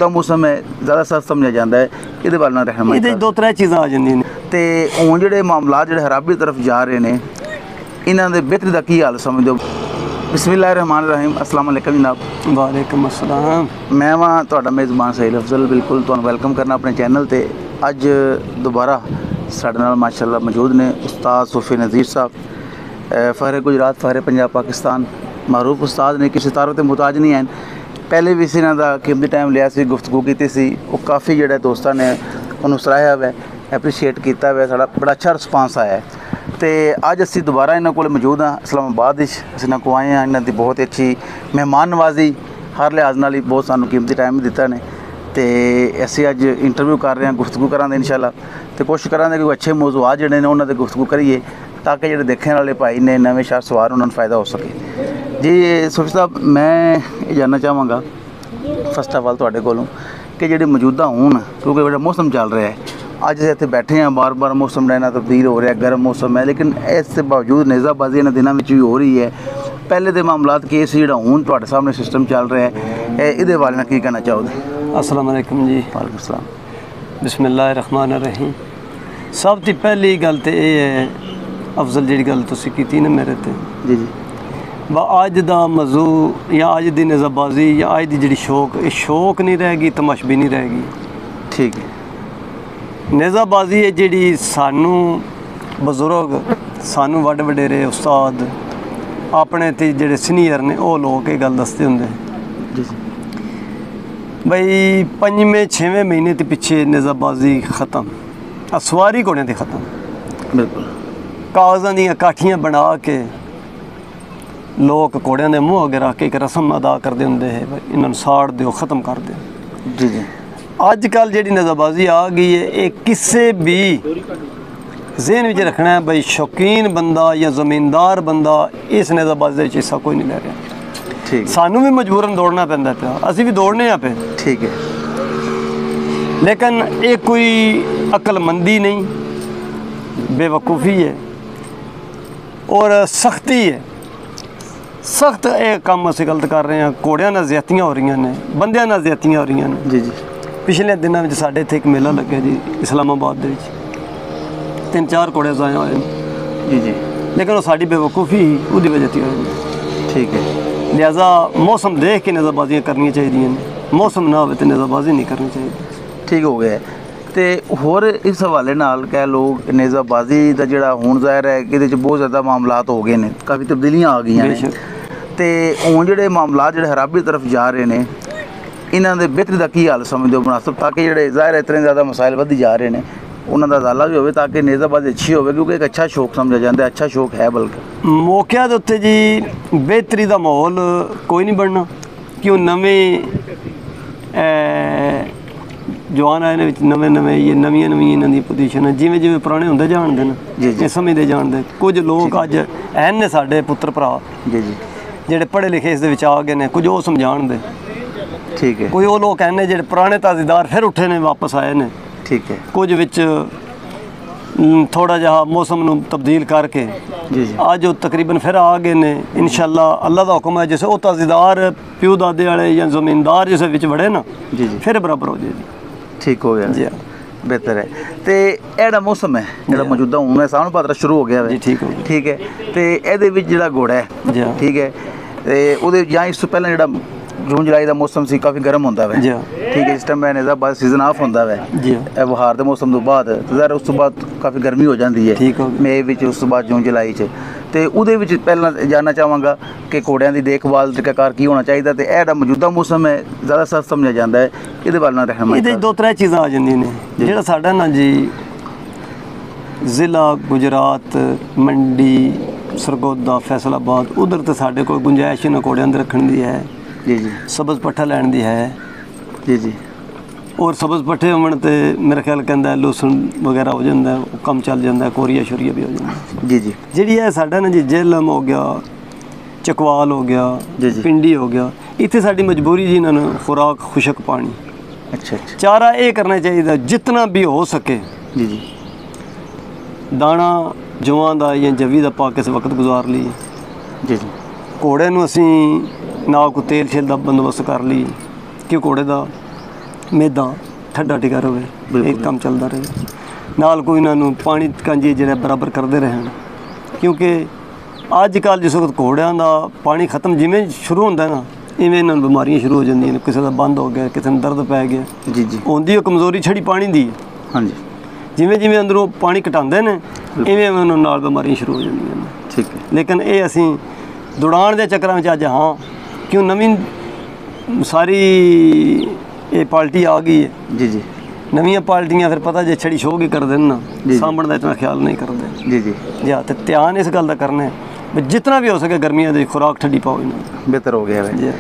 मौजूदा मौसम है ज़्यादा सख्त समझा जाता है, ये बारे में रहनुमाई ये दो त्रै चीज़ां आ जांदियां ने ते हुण जिहड़े मामलात जिहड़े खराबी तरफ जा रहे हैं इन्हां दे बेहतरी दा की हाल समझदे हो? बिस्मिल्लाहिर्रहमानिर्रहीम, अस्सलाम वालेकुम जनाब। वालेकुम अस्सलाम। मैं वहाँ तुहाडा मेज़बान सहील अफजल, बिल्कुल तुहानूं वेलकम करना अपने चैनल ते। अज दोबारा साडे नाल माशाअल्लाह मौजूद ने उस्ताद सूफी नज़ीर साहब, फ़हरे गुजरात फ़हरे पंजाब पाकिस्तान, मारूफ उस्ताद ने, किसी तारो ते मुहताज नहीं हैं। पहले भी इन्हां दा कीमती टाइम लिया सी, गुफ्तगू की सी, वो काफ़ी जिहड़े दोस्तां ने उन्होंने सराहिया हुआ, एप्रीशिएट किया हुआ, साड़ा बड़ा अच्छा रिस्पांस आया है। तो अज असी दोबारा इन्हों को मौजूद हाँ इस्लामाबाद, इन्हों को आए हैं। इन्हों की बहुत ही अच्छी मेहमान नवाजी हर लिहाज नाल ही बहुत सानू कीमती टाइम दिता ने। तो असी अज इंटरव्यू कर रहे हैं, गुफ्तगू करांगे इंशाअल्लाह, तो कोशिश करांगे कि अच्छे मौजूआत जिहड़े ने उन्होंने गुफ्तगू करिए ताकि जिहड़े देखने वाले भाई ने नवे शहर सवार उन्होंने फ़ायदा हो सके। जी सूफी साहब, मैं ये जानना चाहवागा फस्ट ऑफ ऑल तुहाडे कोलों कि जिहड़े मौजूदा हूँ, क्योंकि बड़ा मौसम चल रहा है, अज इत्थे बैठे हैं, बार बार मौसम रहना तब्दील हो रहा है, गर्म मौसम है, लेकिन इसके बावजूद नेज़ाबाजी इन्हां दिनों में भी हो रही है। पहले के मामलात केस जिहड़ा हुण तुहाडे सामने सिस्टम चल रहा है, इहदे बारे में की कहना चाहोगे? अस्सलाम वालेकुम जी। वालेकुम सलाम। बिस्मिल्लाहिर्रहमानिर्रहीम। सब तो पहली गल तो यह है अफजल जी गल तुसीं कीती ना मेरे ते, जी जी, अज का मौजू या अज की नेज़ाबाजी या अज की जी शौक, ये शौक नहीं रहेगी, तमाशबी नहीं रहेगी। ठीक है। नेज़ाबाजी है जी सानू बजुर्ग, सानू वड्ड वडेरे उस्ताद अपने ते जेडे सीनियर ने वो लोग ये गल दसते होंगे जी जी, बई 5वें 6वें महीने के पिछे नेज़ाबाजी ख़त्म, सवारी घोड़ियां की ख़त्म। बिल्कुल। कागज़ां दी काठियां बना के लोग घोड़ियां के मूँह अगे रख के एक रस्म अदा करते होंगे है, इन्होंने साड़ दो, ख़त्म कर दो। जी जी, अजकल जी नेज़ाबाजी आ गई है, ये किसी भी जहन में रखना है बई शौकीन बंदा या ज़मींदार बंदा इस नेज़ाबाजी का हिस्सा कोई नहीं ले रहा। ठीक, सानू भी मजबूरन दौड़ना पैंदा पिया, असी भी दौड़ने पे। ठीक है। लेकिन ये कोई अक्लमंदी नहीं, बेवकूफ़ी है और सख्ती है। सख्त ये काम असीं गलत कर रहे हैं। घोड़ियां नाल ज़्यादतियां हो रही ने, बंदियां नाल ज़्यादतियां हो रही ने। जी जी, पिछले दिनों में साढ़े इत्थे एक मेला लग्या जी इस्लामाबाद दे विच, 3-4 घोड़े ज़ाया होए, जी जी, लेकिन वो साड़ी बेवकूफ़ी उसकी वजह से होई। ठीक है। लिहाजा मौसम देख के नेज़ाबाजियाँ करनी चाहिए, मौसम ना हो तो नेज़ाबाजी नहीं करनी चाहिए। ठीक हो गया। तो होर इस हवाले नाल कह लो नेज़ाबाजी का जिहड़ा हुण ज़ाहिर है कि बहुत ज़्यादा मामलात हो गए हैं, काफ़ी तब्दीलियाँ आ गई हैं। तो हुण जिहड़े मामलात जिहड़े खराबी तरफ जा रहे हैं, इन्हां दे बेहतरी दा की हाल समझदे हो मुनासिब, ताकि जिहड़े ज़ाहिर इतने ज़्यादा मसाइल वधी जा रहे हैं उन्हां दा ज़ाला भी होवे, ताकि नेज़ाबाजी अच्छी होवे, क्योंकि एक अच्छा शौक समझा जाता है, अच्छा शौक है। बल्कि मौक़िਆਂ ਦੇ ਉੱਤੇ जी बेहतरी का माहौल कोई नहीं बनना, क्यों नवे जवान आए नवे नवे ये नवी नवी इन्हों की पोजीशन है, जिमें जिमें पुराने होंगे जानते हैं, ये समझते जानते। कुछ लोग अज हैं ने साढ़े पुत्र भरा जी जी, जेडे पढ़े लिखे इस आ गए हैं, कुछ वो समझाण दे। ठीक है। कोई वो लोग हैं जेडे पुराने ताज़ेदार फिर उठे ने, वापस आए ने। ठीक है। कुछ विच थोड़ा जहा मौसम नूं तब्दील करके जी जी, आज वो तकरीबन फिर आ गए ने। इंशाअल्लाह अल्लाह का हुक्म है, जैसे वो ताज़ेदार प्यो दादे वाले या ज़मींदार जैसे विच बड़े ना, जी जी, फिर बराबर हो जाए। ठीक हो गया जी, बेहतर है। तो यह मौसम है जो मौजूदा हूँ सावन भादरा शुरू हो गया है, ठीक हो गया। ठीक है। तो ये जो घोड़ा है, ठीक है, तो या इस तो पहले जो जून जुलाई का मौसम से काफ़ी गर्म होता है, ठीक है, इस टाइम नेज़ाबाद सीजन ऑफ होता है बहार के मौसम तो बाद, ज़रा उस तो बाद काफ़ी गर्मी हो जाती है, ठीक है, मई में, उस तो बाद जून जुलाई तो वो पहला जानना चाहवागा कि घोड़ियां की देखभाल तरीकाकार की होना चाहिए। तो यह मौजूदा मौसम है ज़्यादा सख्त समझा जाता है, ये बारे में रहनुमाई। ये 2-3 चीज़ां आ जांदियां ने, जिहड़ा साडा ना जी ज़िला गुजरात मंडी सरगोदा फैसलाबाद उधर तो साढ़े कोई गुंजाइश इन्हां घोड़ियां रखने की है। जी जी, सब्ज़ पट्ठा लैन की है। जी जी, और सब्ज़ पट्ठे होने तो मेरा ख्याल कहता लहसुन वगैरह हो जाता है, कम चल जाता है, कोरिया शोरिया भी हो जाता है। जी जी, जी है साडा ना जी जेलम हो गया, चकवाल हो गया, पिंडी हो गया, इतने साड़ी मजबूरी जी इन्होंने खुराक खुशक पानी। अच्छा अच्छा, चारा ये करना चाहिए जितना भी हो सके। जी जी, दाना जवां का या जवी का पा के इस वक्त गुजार ली। जी जी, घोड़े नूं असीं ना कोई तेल शेल का बंदोबस्त कर ली कि घोड़े का ਮੈਦਾ ਠੰਡਾ ਟਿਕਾ ਰਹੇ, ਇਹ ਕੰਮ ਚੱਲਦਾ ਰਹੇ। ਨਾਲ ਕੋਈ ਇਹਨਾਂ ਨੂੰ ਪਾਣੀ ਕਾਂਜੀ ਜਿਹੜਾ ਬਰਾਬਰ ਕਰਦੇ ਰਹਿਣ, ਕਿਉਂਕਿ ਅੱਜ ਕੱਲ੍ਹ ਜਿਸ ਵਕਤ ਘੋੜਿਆਂ ਦਾ ਪਾਣੀ ਖਤਮ ਜਿਵੇਂ ਸ਼ੁਰੂ ਹੁੰਦਾ ਨਾ, ਇਵੇਂ ਇਹਨਾਂ ਨੂੰ ਬਿਮਾਰੀਆਂ ਸ਼ੁਰੂ ਹੋ ਜਾਂਦੀਆਂ ਨੇ। ਕਿਸੇ ਦਾ ਬੰਦ ਹੋ ਗਿਆ, ਕਿਸੇ ਨੂੰ ਦਰਦ ਪੈ ਗਿਆ, ਜੀ ਜੀ ਹੁੰਦੀ ਉਹ ਕਮਜ਼ੋਰੀ ਛੜੀ ਪਾਣੀ ਦੀ ਹੈ। ਹਾਂਜੀ, ਜਿਵੇਂ ਜਿਵੇਂ ਅੰਦਰੋਂ ਪਾਣੀ ਘਟਾਉਂਦੇ ਨੇ, ਇਵੇਂ ਉਹਨਾਂ ਨੂੰ ਨਾਲ ਬਿਮਾਰੀਆਂ ਸ਼ੁਰੂ ਹੋ ਜਾਂਦੀਆਂ ਨੇ। ਠੀਕ ਹੈ। ਲੇਕਿਨ ਇਹ ਅਸੀਂ ਦੌੜਾਉਣ ਦੇ ਚੱਕਰਾਂ ਵਿੱਚ ਅੱਜ ਹਾਂ, ਕਿਉਂ ਨਵੀਂ ਸਾਰੀ ਇਹ ਪਾਰਟੀ ਆ ਗਈ ਹੈ। ਜੀ ਜੀ ਨਵੀਆਂ ਪਾਰਟੀਆਂ ਫਿਰ ਪਤਾ ਜੇ ਛੜੀ ਸ਼ੋਅ ਕੀ ਕਰਦੇ ਨੇ ਨਾ, ਸਾਂਭਣ ਦਾ ਇਤਨਾ ਖਿਆਲ ਨਹੀਂ ਕਰਦੇ। ਜੀ ਜੀ ਜਾਂ ਤੇ ਧਿਆਨ ਇਸ ਗੱਲ ਦਾ ਕਰਨਾ ਹੈ ਵੀ ਜਿਤਨਾ ਵੀ ਹੋ ਸਕੇ ਗਰਮੀਆਂ ਦੀ ਖੁਰਾਕ ਠੰਡੀ ਪਾਓ ਇਹਨਾਂ ਨੂੰ। ਬਿਹਤਰ ਹੋ ਗਿਆ ਹੈ। ਜੀ